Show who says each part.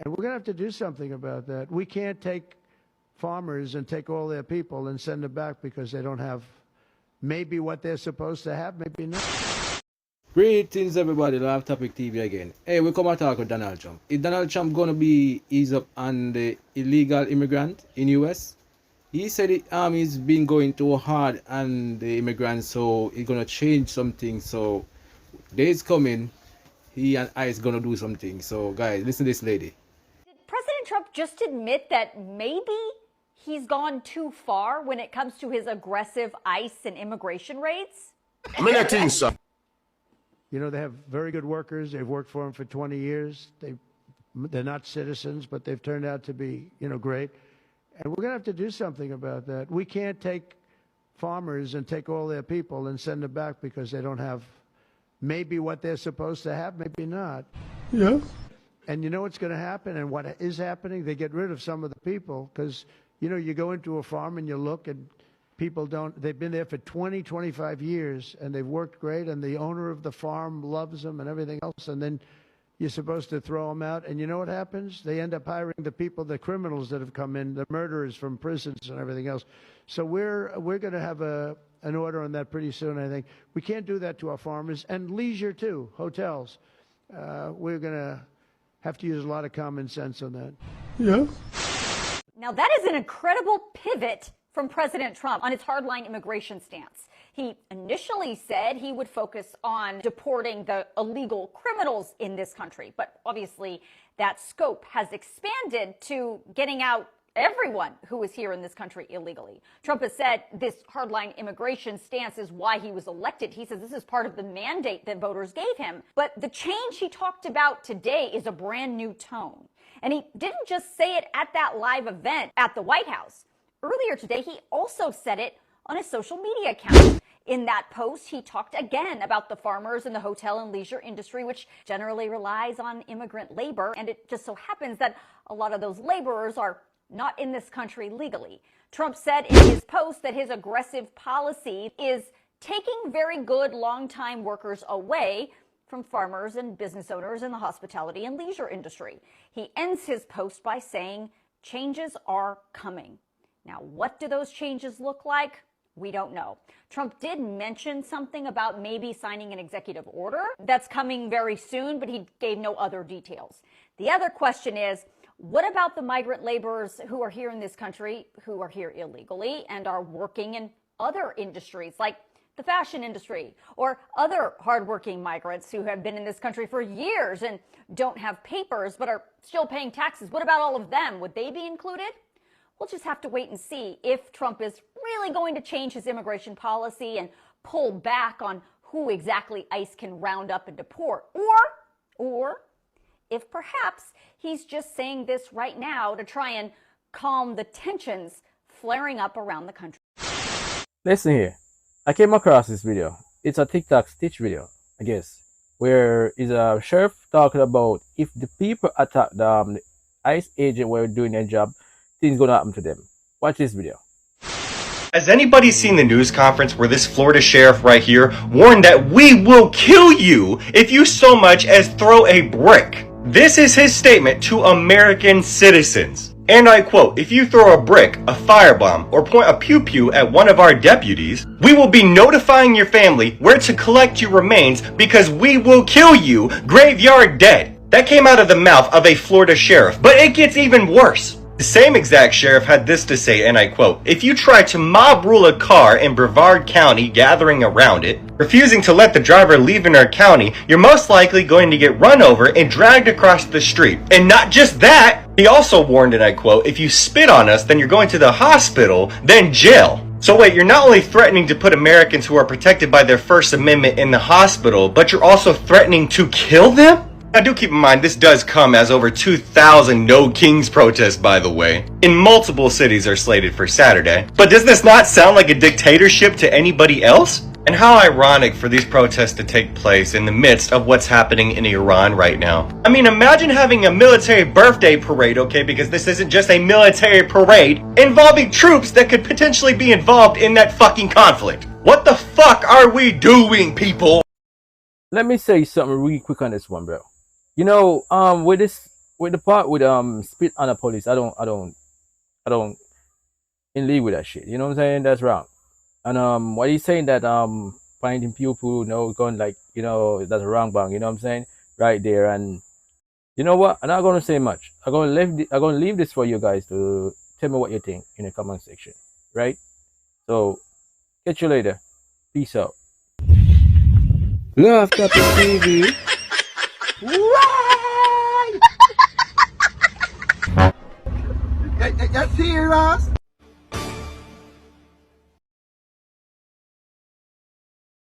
Speaker 1: And we're going to have to do something about that. We can't take farmers and take all their people and send them back because they don't have maybe what they're supposed to have, maybe not.
Speaker 2: Greetings everybody, Live Topic TV again. Hey, we come and talk with Donald Trump. Is Donald Trump gonna be ease up on the illegal immigrant in US? He said the army's been going too hard on the immigrants, so he's gonna change something. So days coming, he and I is gonna do something. So guys, listen to this lady.
Speaker 3: Did President Trump just admit that maybe he's gone too far when it comes to his aggressive ICE and immigration raids?
Speaker 4: I'm in that thing, son.
Speaker 1: You know, they have very good workers. They've worked for them for 20 years. They're not citizens, but they've turned out to be, great. And we're going to have to do something about that. We can't take farmers and take all their people and send them back because they don't have maybe what they're supposed to have, maybe not.
Speaker 4: Yeah.
Speaker 1: And you know what's going to happen and what is happening? They get rid of some of the people because, you go into a farm and you look and people they've been there for 20, 25 years and they've worked great and the owner of the farm loves them and everything else. And then you're supposed to throw them out. And you know what happens? They end up hiring the people, the criminals that have come in, the murderers from prisons and everything else. So we're going to have an order on that pretty soon, I think. We can't do that to our farmers and leisure too, hotels. We're going to have to use a lot of common sense on that.
Speaker 4: Yeah.
Speaker 3: Now that is an incredible pivot from President Trump on his hardline immigration stance. He initially said he would focus on deporting the illegal criminals in this country, but obviously that scope has expanded to getting out everyone who is here in this country illegally. Trump has said this hardline immigration stance is why he was elected. He says this is part of the mandate that voters gave him. But the change he talked about today is a brand new tone. And he didn't just say it at that live event at the White House. Earlier today, he also said it on his social media account. In that post, he talked again about the farmers and the hotel and leisure industry, which generally relies on immigrant labor. And it just so happens that a lot of those laborers are not in this country legally. Trump said in his post that his aggressive policy is taking very good longtime workers away from farmers and business owners in the hospitality and leisure industry. He ends his post by saying, changes are coming. Now, what do those changes look like? We don't know. Trump did mention something about maybe signing an executive order that's coming very soon, but he gave no other details. The other question is, what about the migrant laborers who are here in this country, who are here illegally and are working in other industries like the fashion industry or other hardworking migrants who have been in this country for years and don't have papers but are still paying taxes? What about all of them? Would they be included? We'll just have to wait and see if Trump is really going to change his immigration policy and pull back on who exactly ICE can round up and deport, or if perhaps he's just saying this right now to try and calm the tensions flaring up around the country.
Speaker 2: Listen here, I came across this video. It's a TikTok stitch video, I guess, where is a sheriff talking about if the people attack the ICE agent while doing their job, things gonna happen to them. Watch this video.
Speaker 5: Has anybody seen the news conference where this Florida sheriff right here warned that we will kill you if you so much as throw a brick? This is his statement to American citizens. And I quote, if you throw a brick, a firebomb, or point a pew-pew at one of our deputies, we will be notifying your family where to collect your remains because we will kill you graveyard dead. That came out of the mouth of a Florida sheriff, but it gets even worse. The same exact sheriff had this to say, and I quote, if you try to mob rule a car in Brevard County gathering around it, refusing to let the driver leave in our county, you're most likely going to get run over and dragged across the street. And not just that, he also warned, and I quote, if you spit on us, then you're going to the hospital, then jail. So wait, you're not only threatening to put Americans who are protected by their First Amendment in the hospital, but you're also threatening to kill them? Now do keep in mind, this does come as over 2,000 No Kings protests, by the way, in multiple cities are slated for Saturday. But does this not sound like a dictatorship to anybody else? And how ironic for these protests to take place in the midst of what's happening in Iran right now. I mean, imagine having a military birthday parade, okay, because this isn't just a military parade, involving troops that could potentially be involved in that fucking conflict. What the fuck are we doing, people?
Speaker 2: Let me say something really quick on this one, bro. You know, with this with the part with spit on the police, I don't in league with that shit. You know what I'm saying? That's wrong. And what he's saying that finding people, going like, that's a wrong bang. You know what I'm saying? Right there. And you know what? I'm not gonna say much. I'm gonna leave this for you guys to tell me what you think in the comment section. Right? So catch you later. Peace out. Love Topic TV.
Speaker 6: You serious?